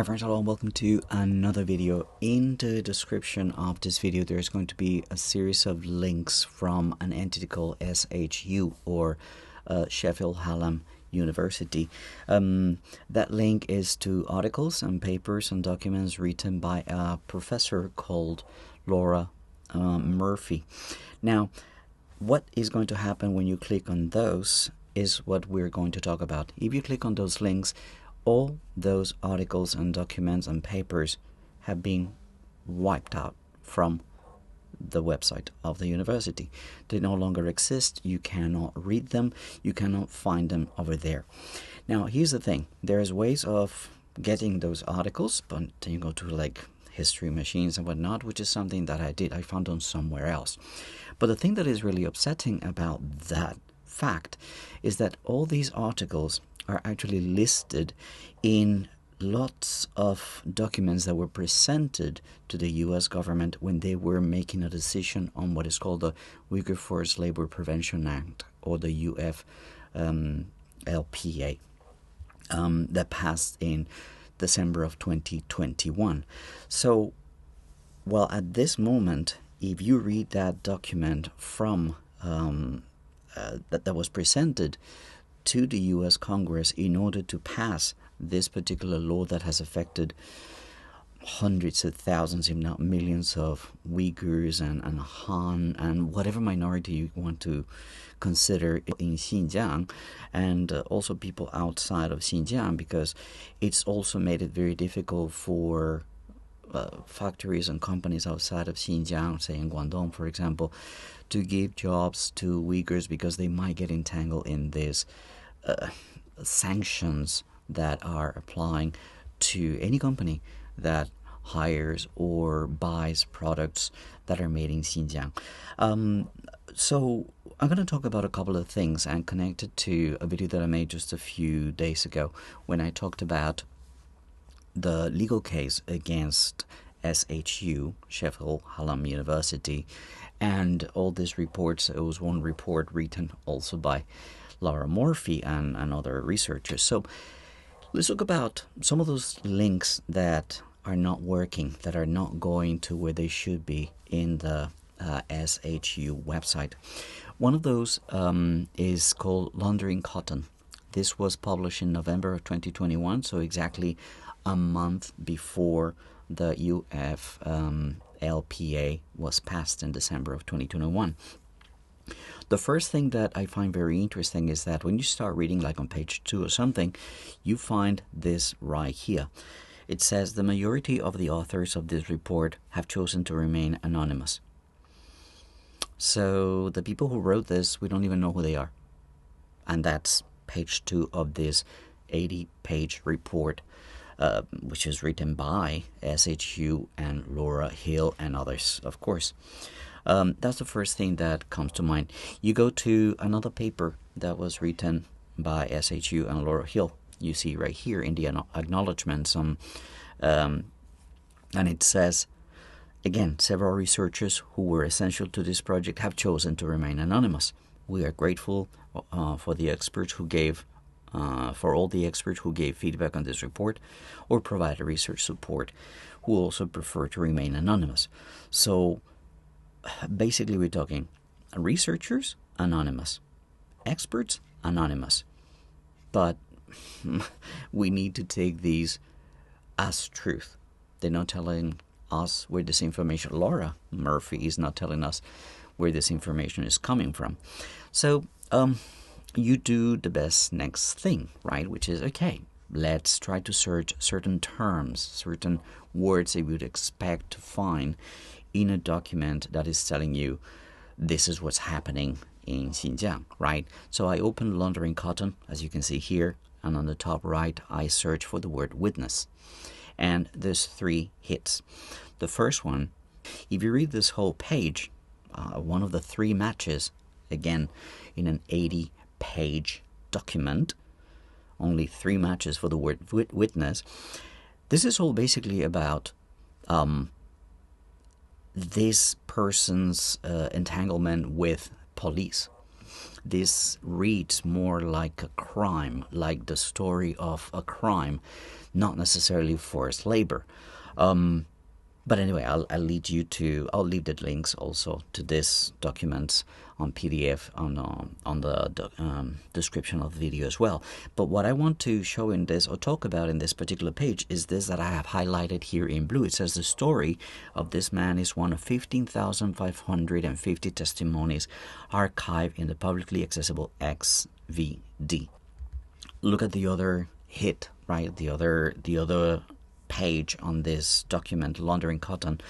Hi friends, hello and welcome to another video. In the description of this video there's going to be a series of links from an entity called SHU or Sheffield Hallam University. That link is to articles and papers and documents written by a professor called Laura Murphy. Now, what is going to happen when you click on those is what we're going to talk about. If you click on those links, all those articles and documents and papers have been wiped out from the website of the university. They no longer exist. You cannot read them. You cannot find them over there. Now, here's the thing. There's ways of getting those articles, but then you go to like history machines and whatnot, which is something that I found on somewhere else. But the thing that is really upsetting about that fact is that all these articles are actually listed in lots of documents that were presented to the US government when they were making a decision on what is called the Uyghur Forced Labor Prevention Act, or the UFLPA, that passed in December of 2021. So, well, at this moment, if you read that document from that was presented to the US Congress in order to pass this particular law that has affected hundreds of thousands, if not millions, of Uyghurs and Han and whatever minority you want to consider in Xinjiang, and also people outside of Xinjiang, because it's also made it very difficult for factories and companies outside of Xinjiang, say in Guangdong, for example, to give jobs to Uyghurs because they might get entangled in this sanctions that are applying to any company that hires or buys products that are made in Xinjiang. So I'm going to talk about a couple of things and connect it to a video that I made just a few days ago when I talked about the legal case against SHU, Sheffield Hallam University, and all these reports. It was one report written also by Laura Murphy and other researchers. So let's talk about some of those links that are not working, that are not going to where they should be in the SHU website. One of those is called Laundering Cotton. This was published in November of 2021, so exactly a month before the UFLPA was passed in December of 2021. The first thing that I find very interesting is that when you start reading, like on page 2 or something, you find this right here. It says the majority of the authors of this report have chosen to remain anonymous. So the people who wrote this, we don't even know who they are. And that's page 2 of this 80-page report, which is written by SHU and Laura Hill and others, of course. That's the first thing that comes to mind. You go to another paper that was written by SHU and Laura Hill. You see right here in the acknowledgements, and it says, again, several researchers who were essential to this project have chosen to remain anonymous. We are grateful for the experts who gave for all the experts who gave feedback on this report or provided research support, who also prefer to remain anonymous. So basically we're talking researchers, anonymous, experts, anonymous. But we need to take these as truth. They're not telling us where this information, Laura Murphy is not telling us where this information is coming from. So you do the best next thing, right? Which is, okay, let's try to search certain terms, certain words that you would expect to find in a document that is telling you this is what's happening in Xinjiang, right? So I opened Laundering Cotton, as you can see here, and on the top right, I search for the word witness. And there's 3 hits. The first one, if you read this whole page, one of the 3 matches, again, in an 80-page document, only 3 matches for the word witness. This is all basically about this person's entanglement with police. this reads more like a crime, like the story of a crime, not necessarily forced labor. But anyway, I'll leave the links also to this documents on PDF on the description of the video as well. But what I want to show in this, or talk about in this particular page, is this that I have highlighted here in blue. It says the story of this man is one of 15,550 testimonies archived in the publicly accessible XVD. Look at the other hit, right? The other page on this document, Laundering Cotton,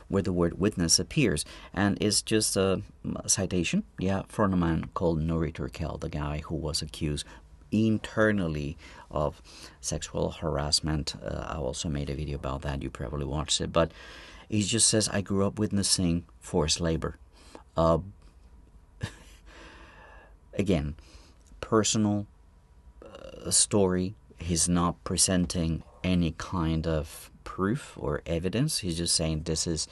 where the word witness appears, and it's just a citation, from a man called Nuri Turkel, the guy who was accused internally of sexual harassment. I also made a video about that. You probably watched it, but he just says, I grew up witnessing forced labor. Again, personal story. He's not presenting any kind of proof or evidence. He's just saying this is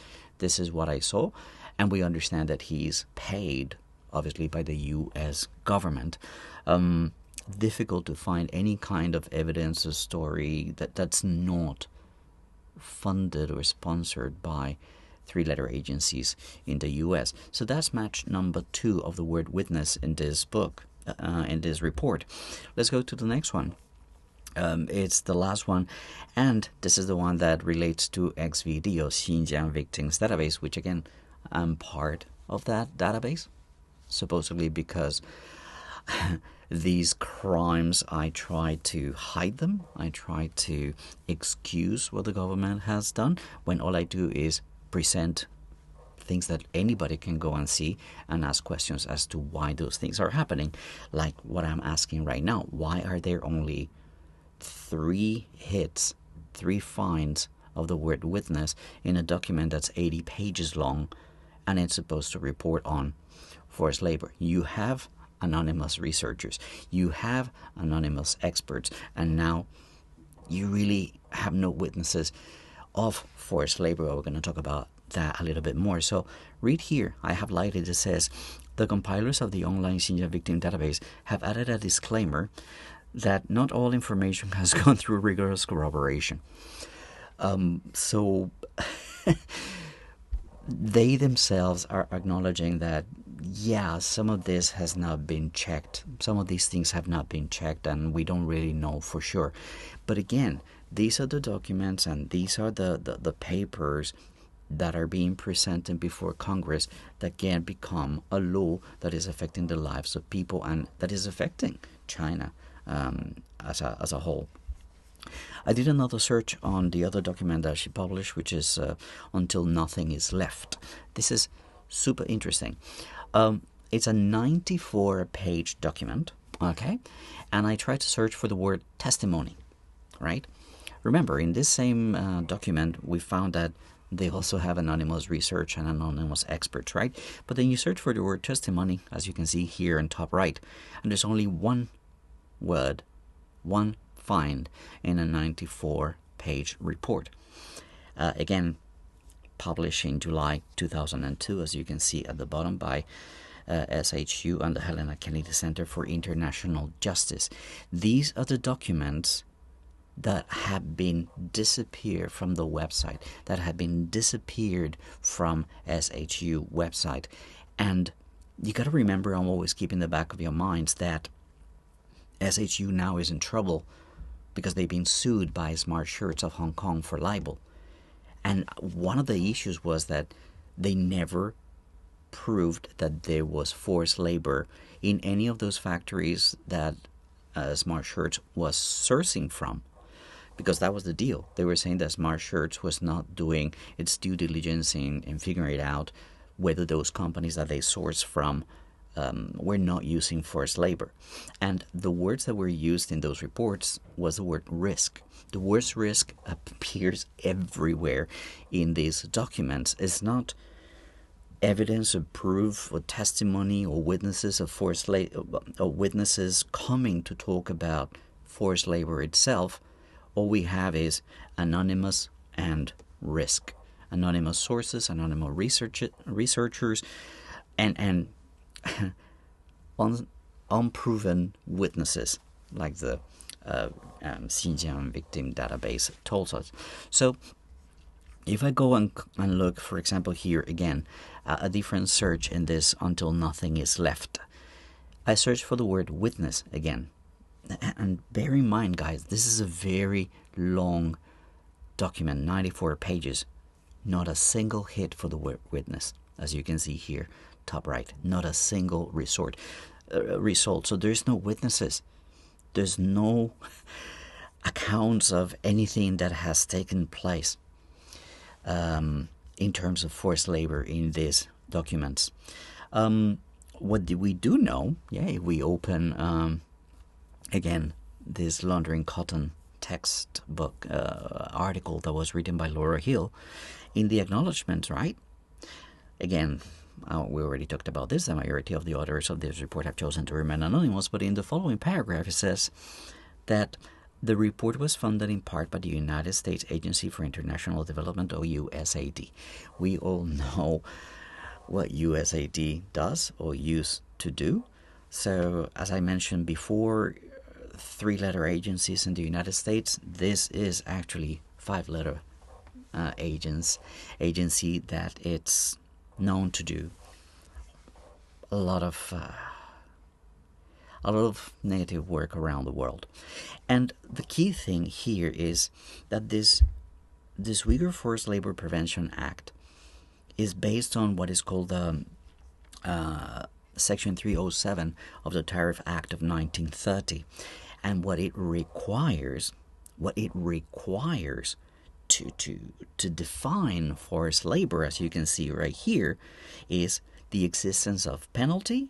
what I saw, and we understand that he's paid obviously by the U.S. government. Difficult to find any kind of evidence or story that's not funded or sponsored by three-letter agencies in the U.S. So that's match number 2 of the word witness in this book, in this report. Let's go to the next one. It's the last one, and this is the one that relates to XVD, or Xinjiang Victims Database, which again, I'm part of that database, supposedly because these crimes, I try to hide them. I try to excuse what the government has done, when all I do is present things that anybody can go and see and ask questions as to why those things are happening, like what I'm asking right now. Why are there only 3 hits, 3 finds of the word witness in a document that's 80 pages long, and it's supposed to report on forced labor? You have anonymous researchers, you have anonymous experts, and now you really have no witnesses of forced labor. We're going to talk about that a little bit more. So read here, I have highlighted, it says, the compilers of the online Xinjiang Victim Database have added a disclaimer that not all information has gone through rigorous corroboration. So they themselves are acknowledging that, some of this has not been checked. Some of these things have not been checked, and we don't really know for sure. But again, these are the documents, and these are the papers that are being presented before Congress that can become a law that is affecting the lives of people, and that is affecting China as a whole. I did another search on the other document that she published, which is Until Nothing Is Left. This is super interesting. It's a 94-page document, okay? And I tried to search for the word testimony, right? Remember, in this same document, we found that they also have anonymous research and anonymous experts, right? But then you search for the word testimony, as you can see here in top right, and there's only one word, one find in a 94-page report. Again, published in July 2002, as you can see at the bottom, by SHU and the Helena Kennedy Center for International Justice. These are the documents that have been disappeared from the website, that have been disappeared from SHU website. And you got to remember, and always keep in the back of your minds, that SHU now is in trouble because they've been sued by Smart Shirts of Hong Kong for libel. And one of the issues was that they never proved that there was forced labor in any of those factories that Smart Shirts was sourcing from, because that was the deal. They were saying that Smart Shirts was not doing its due diligence in figuring out whether those companies that they sourced from were not using forced labor. And the words that were used in those reports was the word risk. The word risk appears everywhere in these documents. It's not evidence or proof or testimony or witnesses of forced labor, or witnesses coming to talk about forced labor itself. All we have is anonymous and risk. Anonymous sources, anonymous researchers, and unproven witnesses, like the Xinjiang victim database tells us. So if I go and look, for example, here again, a different search in this until nothing is left, I search for the word witness again. And bear in mind, guys, this is a very long document, 94 pages. Not a single hit for the word witness, as you can see here, top right. Not a single result. So there's no witnesses. There's no accounts of anything that has taken place in terms of forced labor in these documents. What we do know, if we open again this Laundering Cotton textbook article that was written by Laura Hill, in the acknowledgement, right? Again, we already talked about this. The majority of the authors of this report have chosen to remain anonymous, but in the following paragraph it says that the report was funded in part by the United States Agency for International Development, or USAID. We all know what USAID does or used to do. So, as I mentioned before, 3-letter agencies in the United States. This is actually 5-letter agency that it's known to do a lot of negative work around the world. And the key thing here is that this Uyghur Forced Labor Prevention Act is based on what is called the Section 307 of the Tariff Act of 1930. And what it requires to define forced labor, as you can see right here, is the existence of penalty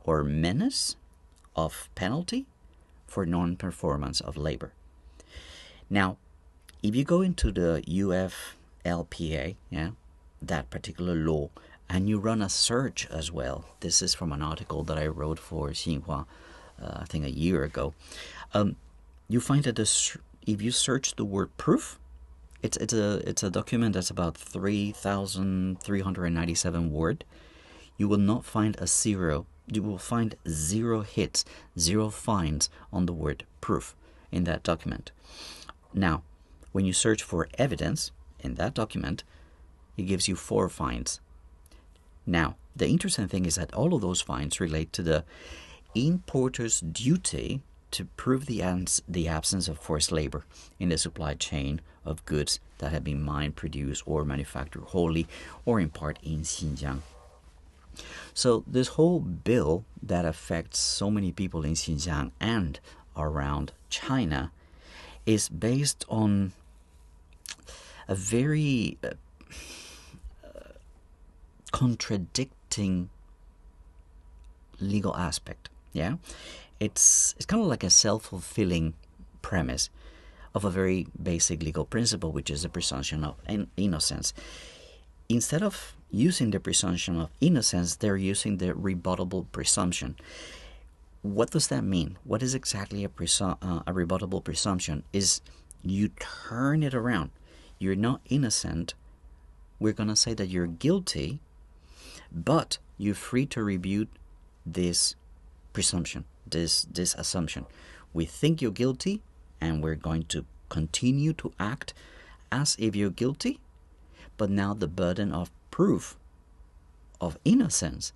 or menace of penalty for non-performance of labor. Now, if you go into the UFLPA, that particular law, and you run a search as well, this is from an article that I wrote for Xinhua, I think a year ago, you find that if you search the word proof, it's a document that's about 3,397 words. You will not find a zero. You will find 0 hits, 0 finds on the word proof in that document. Now, when you search for evidence in that document, it gives you 4 finds. Now, the interesting thing is that all of those finds relate to the importer's duty to prove the absence of forced labor in the supply chain of goods that have been mined, produced, or manufactured wholly or in part in Xinjiang. So this whole bill that affects so many people in Xinjiang and around China is based on a very contradicting legal aspect. It's kind of like a self-fulfilling premise of a very basic legal principle, which is the presumption of innocence. Instead of using the presumption of innocence, they're using the rebuttable presumption. What does that mean? What is exactly a rebuttable presumption? Is you turn it around. You're not innocent. We're going to say that you're guilty, but you're free to rebut this presumption, this assumption. We think you're guilty, and we're going to continue to act as if you're guilty, but now the burden of proof of innocence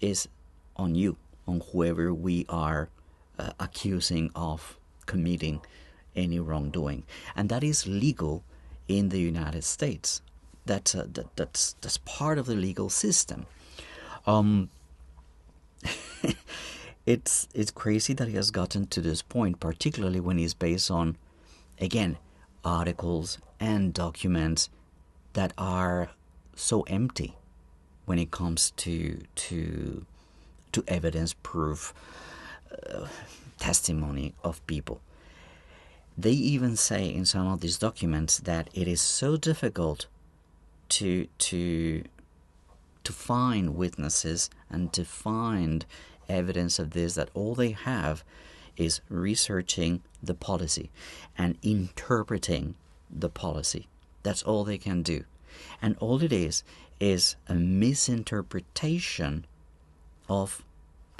is on you, on whoever we are accusing of committing any wrongdoing, and that is legal in the United States. That's part of the legal system. It's crazy that it has gotten to this point, particularly when it's based on, again, articles and documents that are so empty when it comes to evidence, proof, testimony of people. They even say in some of these documents that it is so difficult to find witnesses and to find evidence of this, that all they have is researching the policy and interpreting the policy. That's all they can do. And all it is a misinterpretation of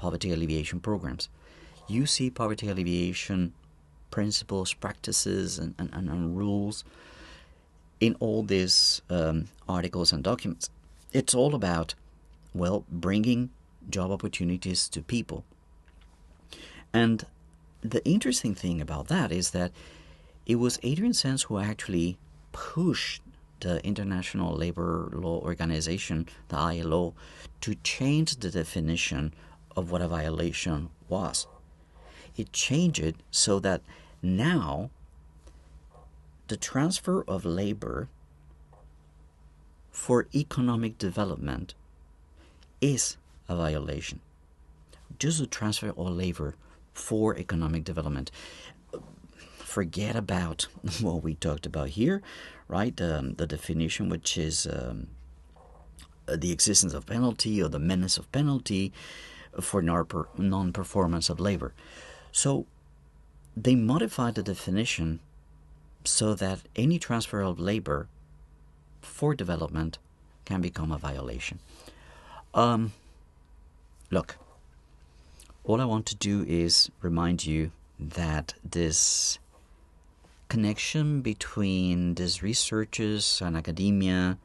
poverty alleviation programs. You see poverty alleviation principles, practices, and rules in all these articles and documents. It's all about, well, bringing job opportunities to people. And the interesting thing about that is that it was Adrian Sands who actually pushed the International Labor Law Organization, the ILO, to change the definition of what a violation was. It changed it so that now the transfer of labor for economic development is a violation. Just the transfer of labor for economic development. Forget about what we talked about here, right? The definition, which is the existence of penalty or the menace of penalty for non-performance of labor. So they modified the definition so that any transfer of labor for development can become a violation. Look, all I want to do is remind you that this connection between these researchers and academia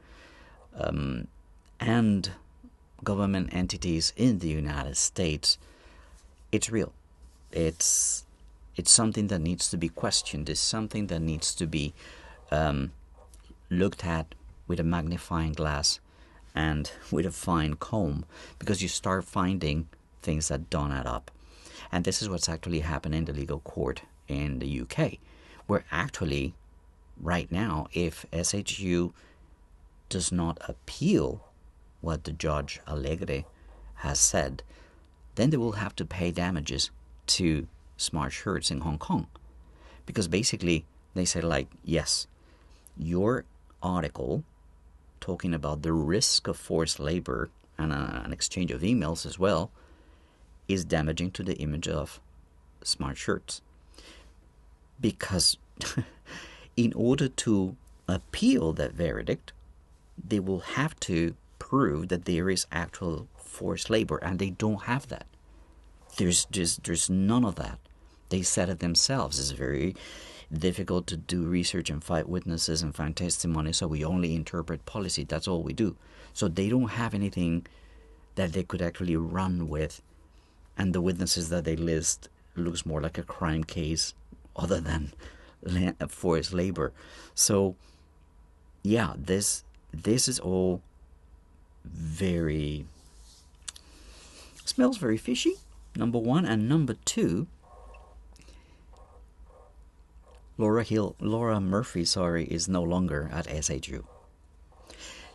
and government entities in the United States, it's real. It's something that needs to be questioned. It's something that needs to be looked at with a magnifying glass and with a fine comb, because you start finding things that don't add up. And this is what's actually happening in the legal court in the UK, where actually right now, if SHU does not appeal what the Judge Alegre has said, then they will have to pay damages to Smart Shirts in Hong Kong. Because basically they say, like, yes, your article talking about the risk of forced labor and an exchange of emails as well is damaging to the image of Smart Shirts. Because in order to appeal that verdict, they will have to prove that there is actual forced labor, and they don't have that. There's none of that. They said it themselves. It's very difficult to do research and find witnesses and find testimony, so we only interpret policy. That's all we do. So they don't have anything that they could actually run with, and the witnesses that they list looks more like a crime case other than forced labor. So yeah, this is all smells very fishy, number one. And number two, Laura Murphy, is no longer at SHU.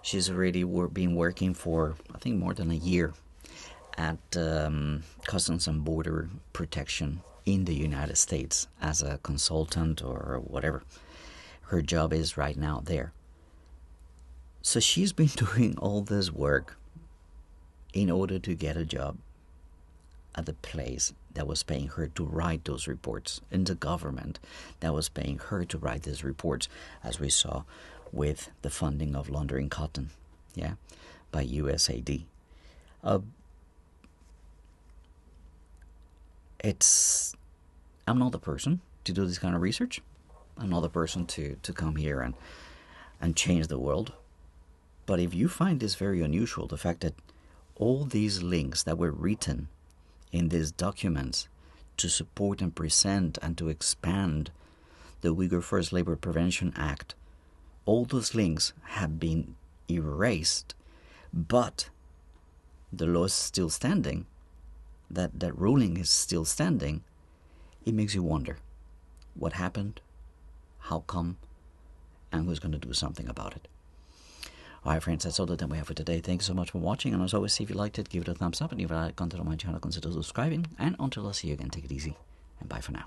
She's already been working for, I think, more than a year at Customs and Border Protection in the United States as a consultant or whatever her job is right now there. So she's been doing all this work in order to get a job at the place that was paying her to write those reports, in the government that was paying her to write these reports, as we saw with the funding of laundering cotton, by USAID. I'm not the person to do this kind of research. I'm not the person to come here and change the world. But if you find this very unusual, the fact that all these links that were written in these documents to support and present and to expand the Uyghur Forced Labor Prevention Act, all those links have been erased, but the law is still standing, that ruling is still standing, it makes you wonder what happened, how come, and who's going to do something about it. Alright friends, that's all the time we have for today. Thanks so much for watching, and as always, if you liked it, give it a thumbs up, and if you like content on my channel, consider subscribing, and until I see you again, take it easy, and bye for now.